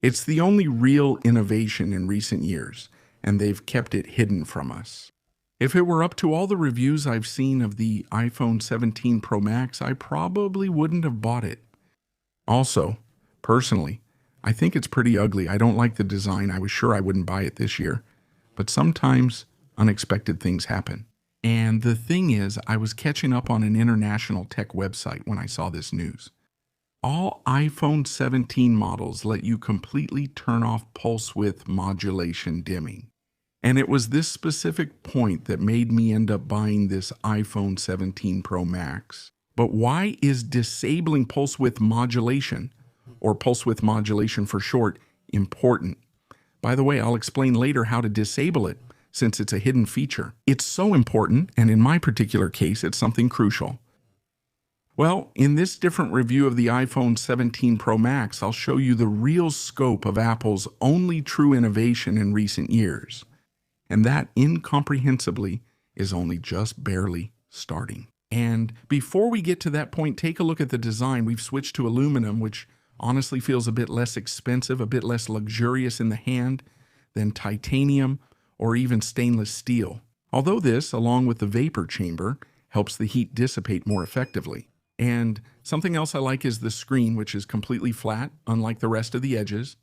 It's the only real innovation in recent years, and they've kept it hidden from us. If it were up to all the reviews I've seen of the iPhone 17 Pro Max, I probably wouldn't have bought it. Also, personally, I think it's pretty ugly. I don't like the design. I was sure I wouldn't buy it this year. But sometimes unexpected things happen. And the thing is, I was catching up on an international tech website when I saw this news. All iPhone 17 models let you completely turn off pulse width modulation dimming. And it was this specific point that made me end up buying this iPhone 17 Pro Max. But why is disabling pulse width modulation, or pulse width modulation for short, important? By the way, I'll explain later how to disable it, since it's a hidden feature. It's so important, and in my particular case, it's something crucial. Well, in this different review of the iPhone 17 Pro Max, I'll show you the real scope of Apple's only true innovation in recent years. And that, incomprehensibly, is only just barely starting. And before we get to that point, take a look at the design. We've switched to aluminum, which honestly feels a bit less expensive, a bit less luxurious in the hand than titanium or even stainless steel. Although this, along with the vapor chamber, helps the heat dissipate more effectively. And something else I like is the screen, which is completely flat, unlike the rest of the edges,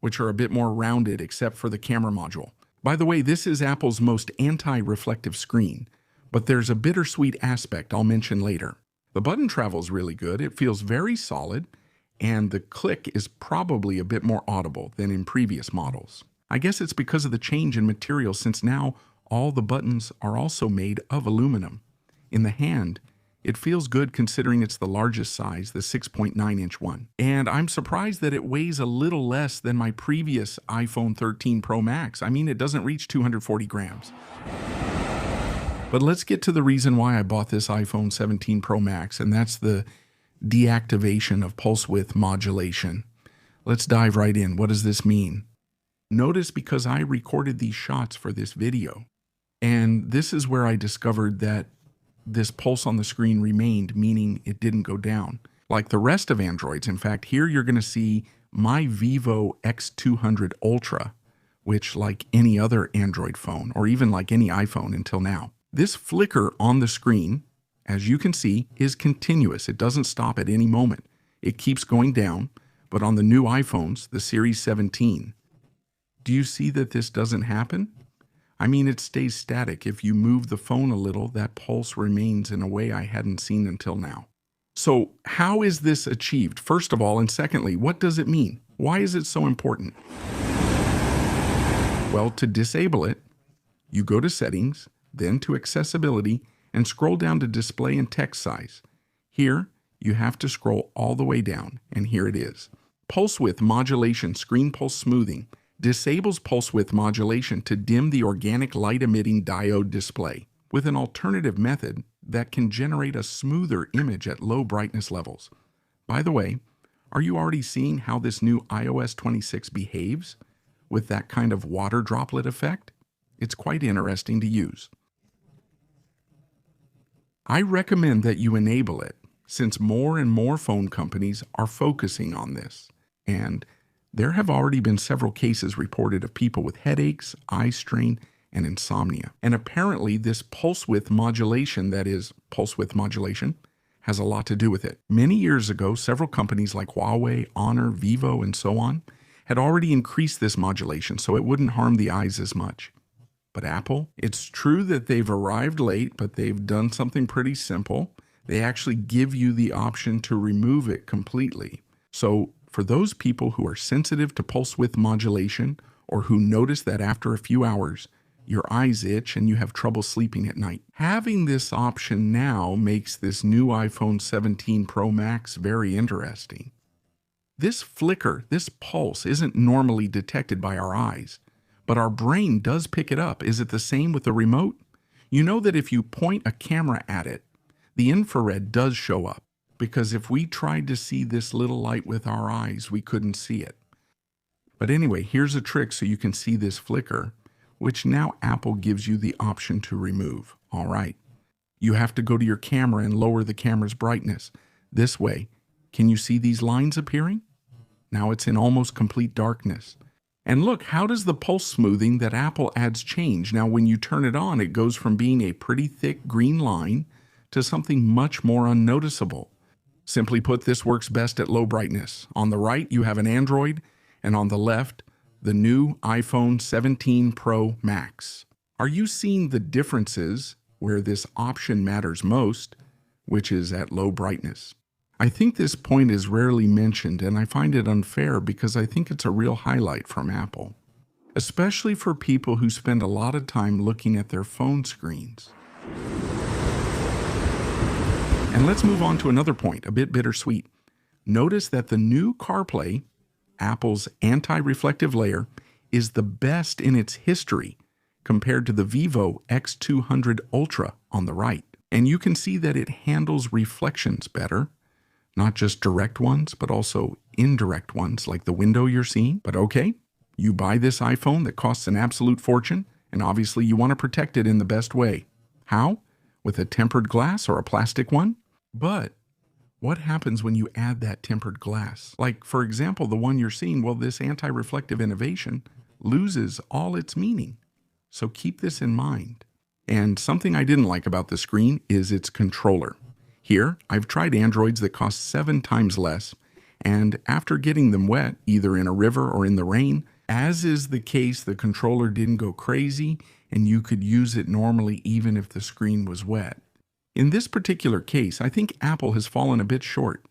which are a bit more rounded except for the camera module. By the way, this is Apple's most anti-reflective screen, but there's a bittersweet aspect I'll mention later. The button travel's really good, it feels very solid, and the click is probably a bit more audible than in previous models. I guess it's because of the change in material, since now all the buttons are also made of aluminum. In the hand, it feels good considering it's the largest size, the 6.9-inch one. And I'm surprised that it weighs a little less than my previous iPhone 13 Pro Max. I mean, it doesn't reach 240 grams. But let's get to the reason why I bought this iPhone 17 Pro Max, and that's the deactivation of pulse width modulation. Let's dive right in. What does this mean? Notice, because I recorded these shots for this video, and this is where I discovered that this pulse on the screen remained, meaning it didn't go down. Like the rest of Androids, in fact, here you're going to see my Vivo X200 Ultra, which, like any other Android phone, or even like any iPhone until now, this flicker on the screen, as you can see, is continuous. It doesn't stop at any moment. It keeps going down, but on the new iPhones, the Series 17, do you see that this doesn't happen? I mean, it stays static. If you move the phone a little, that pulse remains in a way I hadn't seen until now. So how is this achieved, first of all, and secondly, what does it mean? Why is it so important? Well, to disable it, you go to Settings, then to Accessibility, and scroll down to Display and Text Size. Here, you have to scroll all the way down, and here it is. Pulse Width Modulation Screen Pulse Smoothing disables pulse width modulation to dim the organic light-emitting diode display with an alternative method that can generate a smoother image at low brightness levels. By the way, are you already seeing how this new iOS 26 behaves with that kind of water droplet effect? It's quite interesting to use. I recommend that you enable it, since more and more phone companies are focusing on this, and there have already been several cases reported of people with headaches, eye strain, and insomnia. And apparently this pulse width modulation, that is, pulse width modulation, has a lot to do with it. Many years ago, several companies like Huawei, Honor, Vivo, and so on had already increased this modulation so it wouldn't harm the eyes as much. But Apple, it's true that they've arrived late, but they've done something pretty simple. They actually give you the option to remove it completely. So for those people who are sensitive to pulse width modulation, or who notice that after a few hours, your eyes itch and you have trouble sleeping at night, having this option now makes this new iPhone 17 Pro Max very interesting. This flicker, this pulse, isn't normally detected by our eyes, but our brain does pick it up. Is it the same with the remote? You know that if you point a camera at it, the infrared does show up, because if we tried to see this little light with our eyes, we couldn't see it. But anyway, here's a trick so you can see this flicker, which now Apple gives you the option to remove. All right. You have to go to your camera and lower the camera's brightness. This way, can you see these lines appearing? Now it's in almost complete darkness. And look, how does the pulse smoothing that Apple adds change? Now when you turn it on, it goes from being a pretty thick green line to something much more unnoticeable. Simply put, this works best at low brightness. On the right, you have an Android, and on the left, the new iPhone 17 Pro Max. Are you seeing the differences where this option matters most, which is at low brightness? I think this point is rarely mentioned, and I find it unfair because I think it's a real highlight from Apple, especially for people who spend a lot of time looking at their phone screens. And let's move on to another point, a bit bittersweet. Notice that the new CarPlay, Apple's anti-reflective layer, is the best in its history compared to the Vivo X200 Ultra on the right. And you can see that it handles reflections better, not just direct ones, but also indirect ones like the window you're seeing. But okay, you buy this iPhone that costs an absolute fortune, and obviously you want to protect it in the best way. How? With a tempered glass or a plastic one? But what happens when you add that tempered glass? Like, for example, the one you're seeing, well, this anti-reflective innovation loses all its meaning. So keep this in mind. And something I didn't like about the screen is its controller. Here, I've tried Androids that cost 7 times less, and after getting them wet, either in a river or in the rain, as is the case, the controller didn't go crazy, and you could use it normally even if the screen was wet. In this particular case, I think Apple has fallen a bit short.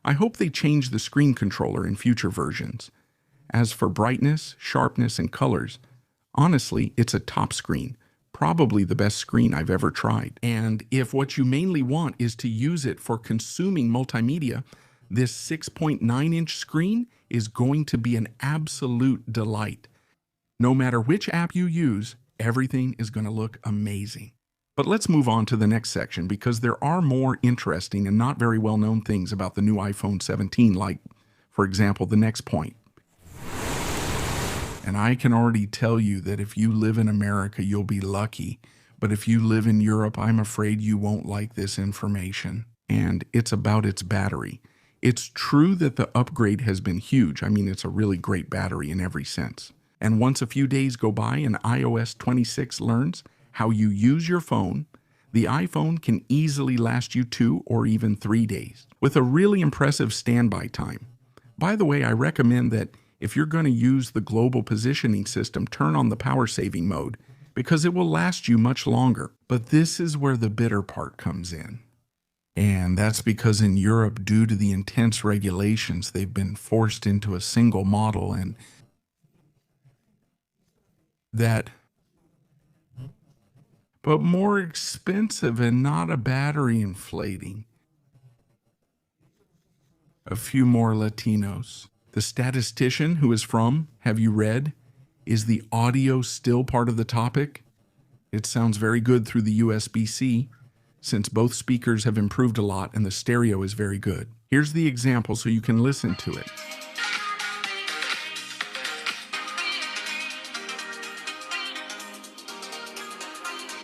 I hope they change the screen controller in future versions. As for brightness, sharpness, and colors, honestly, it's a top screen. Probably the best screen I've ever tried. And if what you mainly want is to use it for consuming multimedia, this 6.9-inch screen is going to be an absolute delight. No matter which app you use, everything is going to look amazing. But let's move on to the next section because there are more interesting and not very well-known things about the new iPhone 17, like, for example, the next point. And I can already tell you that if you live in America, you'll be lucky. But if you live in Europe, I'm afraid you won't like this information. And it's about its battery. It's true that the upgrade has been huge. I mean, it's a really great battery in every sense. And once a few days go by and iOS 26 learns how you use your phone, the iPhone can easily last you 2 or even 3 days with a really impressive standby time. By the way, I recommend that if you're going to use the global positioning system, turn on the power saving mode because it will last you much longer. But this is where the bitter part comes in. And that's because in Europe, due to the intense regulations, they've been forced into a single model and but more expensive and not a battery inflating. A few more Latinos. The statistician who is from, have you read, is the audio still part of the topic? It sounds very good through the USB-C, since both speakers have improved a lot and the stereo is very good. Here's the example so you can listen to it.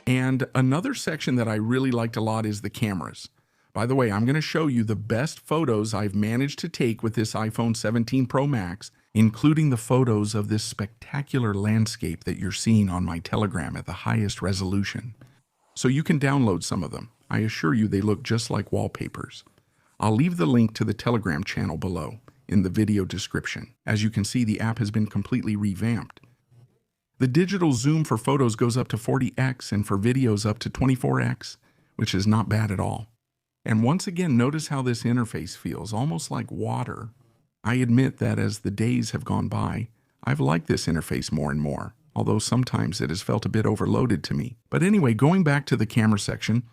And another section that I really liked a lot is the cameras. By the way, I'm going to show you the best photos I've managed to take with this iPhone 17 Pro Max, including the photos of this spectacular landscape that you're seeing on my Telegram at the highest resolution. So you can download some of them. I assure you they look just like wallpapers. I'll leave the link to the Telegram channel below in the video description. As you can see, the app has been completely revamped. The digital zoom for photos goes up to 40x and for videos up to 24x, which is not bad at all. And once again, notice how this interface feels, almost like water. I admit that as the days have gone by, I've liked this interface more and more, although sometimes it has felt a bit overloaded to me. But anyway, going back to the camera section,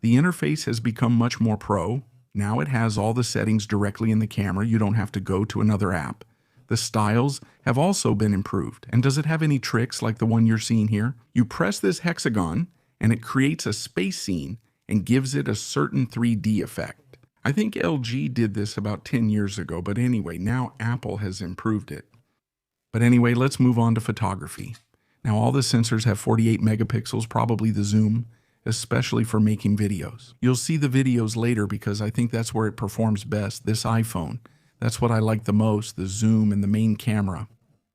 the interface has become much more pro. Now it has all the settings directly in the camera. You don't have to go to another app. The styles have also been improved. And does it have any tricks like the one you're seeing here? You press this hexagon and it creates a space scene and gives it a certain 3D effect. I think LG did this about 10 years ago, but anyway, now Apple has improved it. But anyway, let's move on to photography. Now all the sensors have 48 megapixels, probably the zoom, especially for making videos. You'll see the videos later because I think that's where it performs best, this iPhone. That's what I like the most, the zoom and the main camera.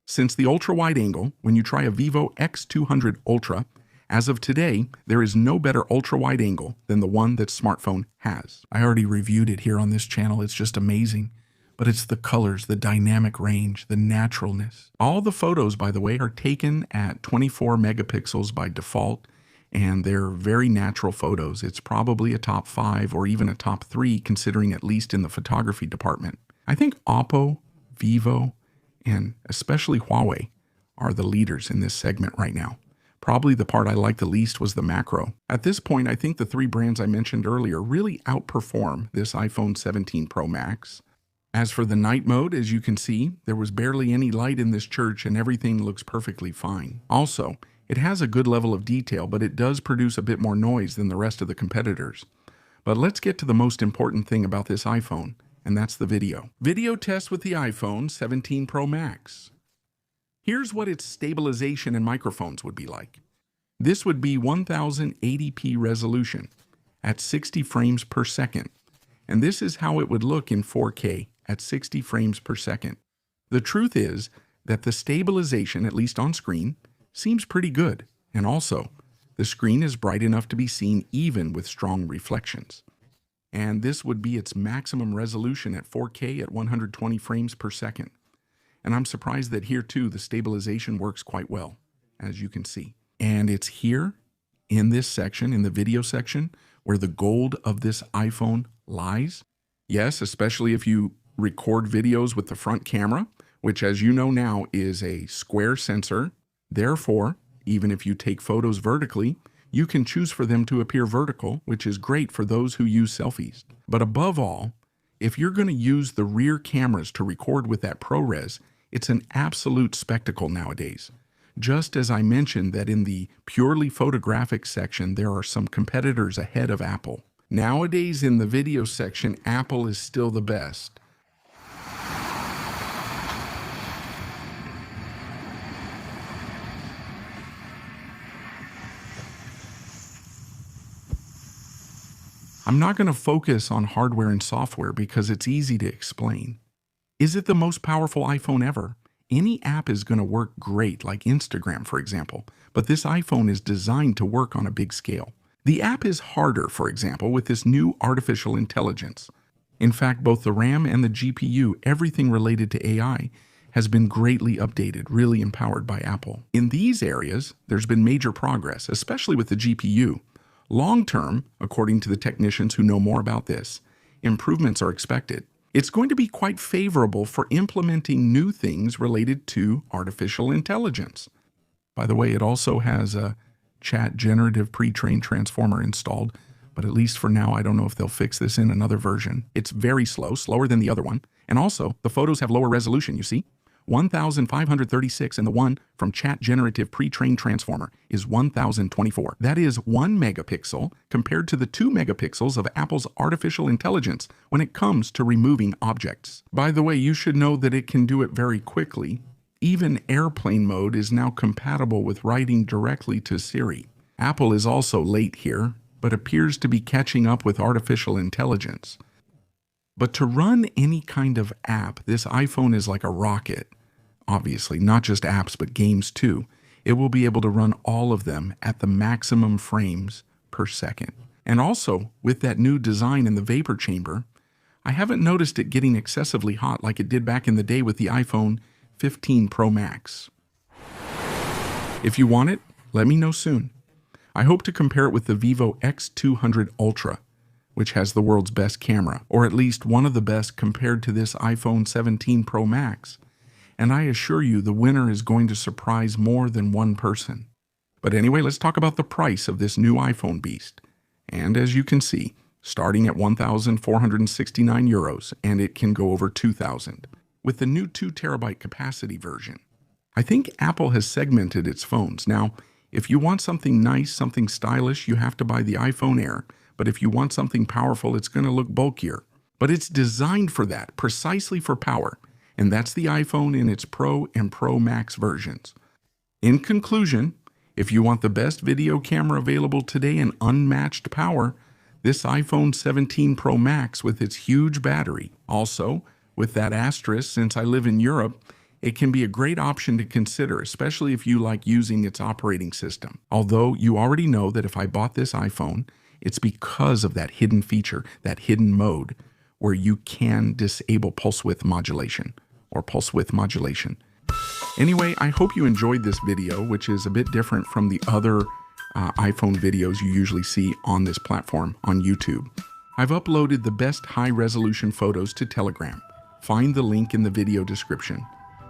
Since the ultra-wide angle, when you try a Vivo X200 Ultra, as of today, there is no better ultra-wide angle than the one that smartphone has. I already reviewed it here on this channel. It's just amazing. But it's the colors, the dynamic range, the naturalness. All the photos, by the way, are taken at 24 megapixels by default, and they're very natural photos. It's probably a top 5 or even a top 3, considering at least in the photography department. I think Oppo, Vivo, and especially Huawei are the leaders in this segment right now. Probably the part I liked the least was the macro. At this point, I think the 3 brands I mentioned earlier really outperform this iPhone 17 Pro Max. As for the night mode, as you can see, there was barely any light in this church and everything looks perfectly fine. Also, it has a good level of detail, but it does produce a bit more noise than the rest of the competitors. But let's get to the most important thing about this iPhone, and that's the video. Video test with the iPhone 17 Pro Max. Here's what its stabilization and microphones would be like. This would be 1080p resolution at 60 frames per second. And this is how it would look in 4K at 60 frames per second. The truth is that the stabilization, at least on screen, seems pretty good. And also, the screen is bright enough to be seen even with strong reflections. And this would be its maximum resolution at 4K at 120 frames per second. And I'm surprised that here too, the stabilization works quite well, as you can see. And it's here in this section, in the video section, where the gold of this iPhone lies. Yes, especially if you record videos with the front camera, which as you know now is a square sensor. Therefore, even if you take photos vertically, you can choose for them to appear vertical, which is great for those who use selfies. But above all, if you're going to use the rear cameras to record with that ProRes, it's an absolute spectacle nowadays. Just as I mentioned that in the purely photographic section, there are some competitors ahead of Apple. Nowadays in the video section, Apple is still the best. I'm not going to focus on hardware and software because it's easy to explain. Is it the most powerful iPhone ever? Any app is going to work great, like Instagram, for example, but this iPhone is designed to work on a big scale. The app is harder, for example, with this new artificial intelligence. In fact, both the RAM and the GPU, everything related to AI, has been greatly updated, really empowered by Apple. In these areas, there's been major progress, especially with the GPU. Long term, according to the technicians who know more about this, improvements are expected. It's going to be quite favorable for implementing new things related to artificial intelligence. By the way, it also has a chat generative pre-trained transformer installed, but at least for now, I don't know if they'll fix this in another version. It's very slow, slower than the other one. And also, the photos have lower resolution, you see? 1536, and the one from chat generative pre-trained transformer is 1024. That is 1 megapixel compared to the 2 megapixels of Apple's artificial intelligence when it comes to removing objects. By the way, you should know that it can do it very quickly. Even airplane mode is now compatible with writing directly to Siri. Apple is also late here, but appears to be catching up with artificial intelligence. But to run any kind of app, this iPhone is like a rocket. Obviously, not just apps, but games too. It will be able to run all of them at the maximum frames per second. And also, with that new design in the vapor chamber, I haven't noticed it getting excessively hot like it did back in the day with the iPhone 15 Pro Max. If you want it, let me know soon. I hope to compare it with the Vivo X200 Ultra, which has the world's best camera, or at least one of the best compared to this iPhone 17 Pro Max. And I assure you the winner is going to surprise more than one person. But anyway, let's talk about the price of this new iPhone beast. And as you can see, starting at 1,469 euros, and it can go over 2,000, with the new 2 terabyte capacity version. I think Apple has segmented its phones. Now, if you want something nice, something stylish, you have to buy the iPhone Air. But if you want something powerful, it's going to look bulkier. But it's designed for that, precisely for power. And that's the iPhone in its Pro and Pro Max versions. In conclusion, if you want the best video camera available today and unmatched power, this iPhone 17 Pro Max with its huge battery, also With that asterisk, since I live in Europe, it can be a great option to consider, especially if you like using its operating system. Although you already know that if I bought this iPhone, it's because of that hidden feature, that hidden mode, where you can disable pulse width modulation or pulse width modulation. Anyway, I hope you enjoyed this video, which is a bit different from the other iPhone videos you usually see on this platform on YouTube. I've uploaded the best high-resolution photos to Telegram. Find the link in the video description.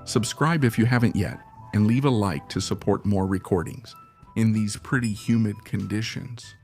Subscribe if you haven't yet, and leave a like to support more recordings in these pretty humid conditions.